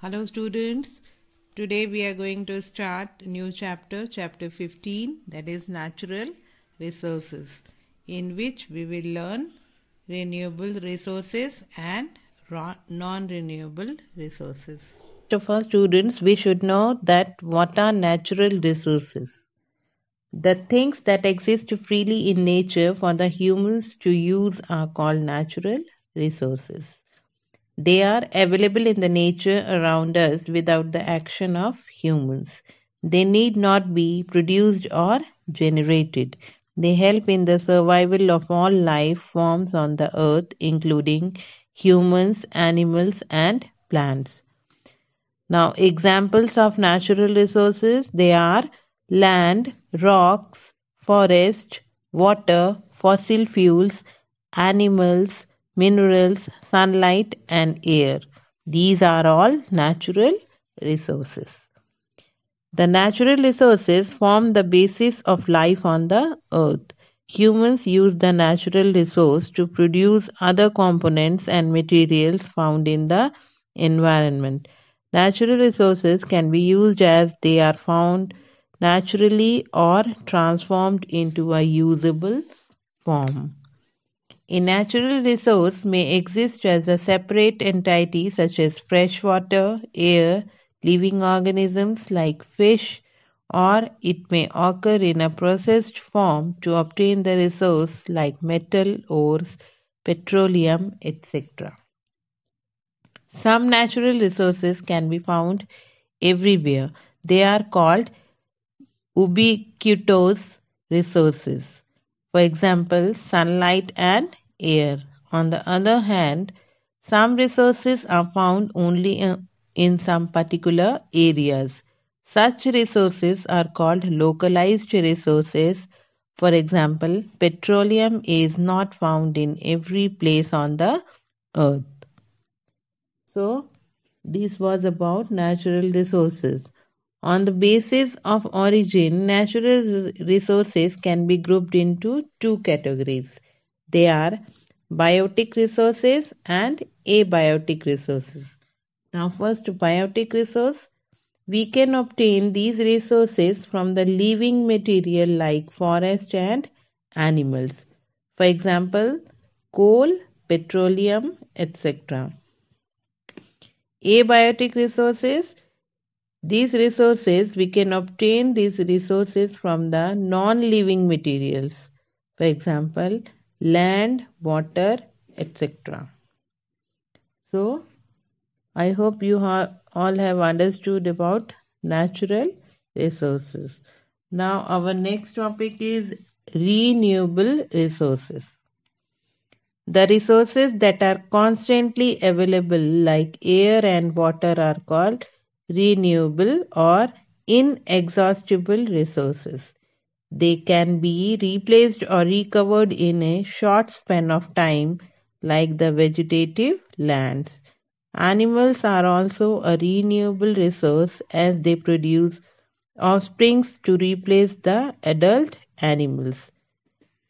Hello students, today we are going to start a new chapter, chapter 15, that is natural resources, in which we will learn renewable resources and non-renewable resources. Of our students, we should know that what are natural resources. The things that exist freely in nature for the humans to use are called natural resources. They are available in the nature around us without the action of humans. They need not be produced or generated. They help in the survival of all life forms on the earth, including humans, animals, and plants. Now, examples of natural resources, they are land, rocks, forest, water, fossil fuels, animals, minerals, sunlight, and air. These are all natural resources. The natural resources form the basis of life on the earth. Humans use the natural resource to produce other components and materials found in the environment. Natural resources can be used as they are found naturally or transformed into a usable form. A natural resource may exist as a separate entity such as fresh water, air, living organisms like fish, or it may occur in a processed form to obtain the resource like metal, ores, petroleum, etc. Some natural resources can be found everywhere. They are called ubiquitous resources. For example, sunlight and air. On the other hand, some resources are found only in some particular areas. Such resources are called localized resources. For example, petroleum is not found in every place on the earth. So, this was about natural resources. On the basis of origin, natural resources can be grouped into two categories. They are biotic resources and abiotic resources. Now, first, biotic resource. We can obtain these resources from the living material like forest and animals. For example, coal, petroleum, etc. Abiotic resources. These resources, we can obtain these resources from the non-living materials. For example, land, water, etc. So, I hope you all have understood about natural resources. Now, our next topic is renewable resources. The resources that are constantly available like air and water are called renewable or inexhaustible resources. They can be replaced or recovered in a short span of time like the vegetative lands. Animals are also a renewable resource as they produce offsprings to replace the adult animals.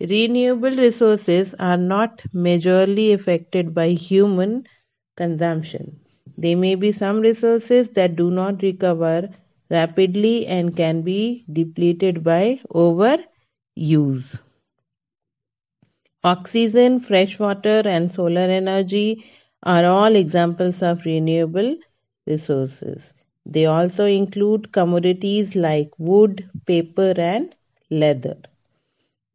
Renewable resources are not majorly affected by human consumption. There may be some resources that do not recover rapidly and can be depleted by overuse. Oxygen, fresh water, and solar energy are all examples of renewable resources. They also include commodities like wood, paper, and leather.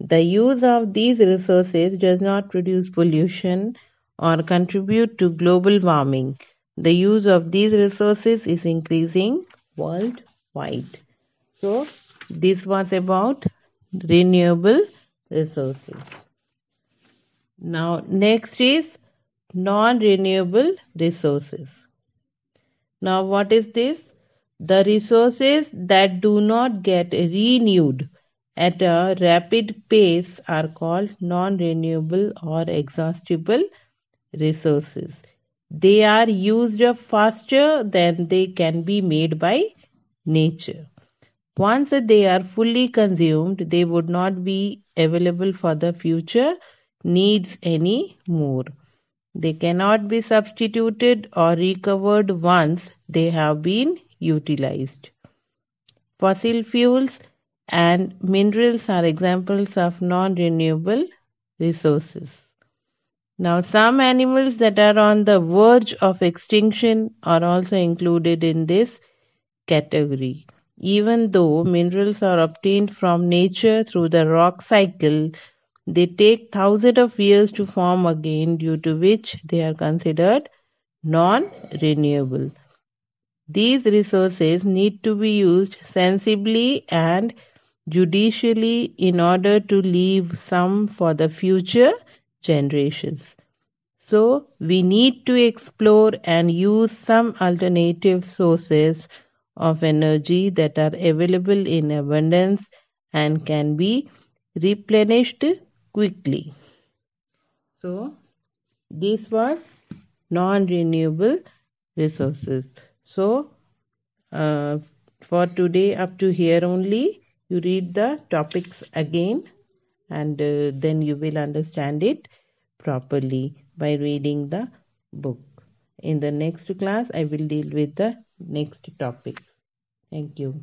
The use of these resources does not produce pollution or contribute to global warming. The use of these resources is increasing worldwide. So, this was about renewable resources. Now, next is non-renewable resources. Now, what is this? The resources that do not get renewed at a rapid pace are called non-renewable or exhaustible resources. They are used up faster than they can be made by nature. Once they are fully consumed, they would not be available for the future needs any more. They cannot be substituted or recovered once they have been utilized. Fossil fuels and minerals are examples of non-renewable resources. Now, some animals that are on the verge of extinction are also included in this category. Even though minerals are obtained from nature through the rock cycle, they take thousands of years to form again, due to which they are considered non-renewable. These resources need to be used sensibly and judicially in order to leave some for the future generations. So, we need to explore and use some alternative sources of energy that are available in abundance and can be replenished quickly. So, this was non-renewable resources. So, for today, up to here only, you read the topics again, and then you will understand it properly by reading the book. In the next class, I will deal with the next topics. Thank you.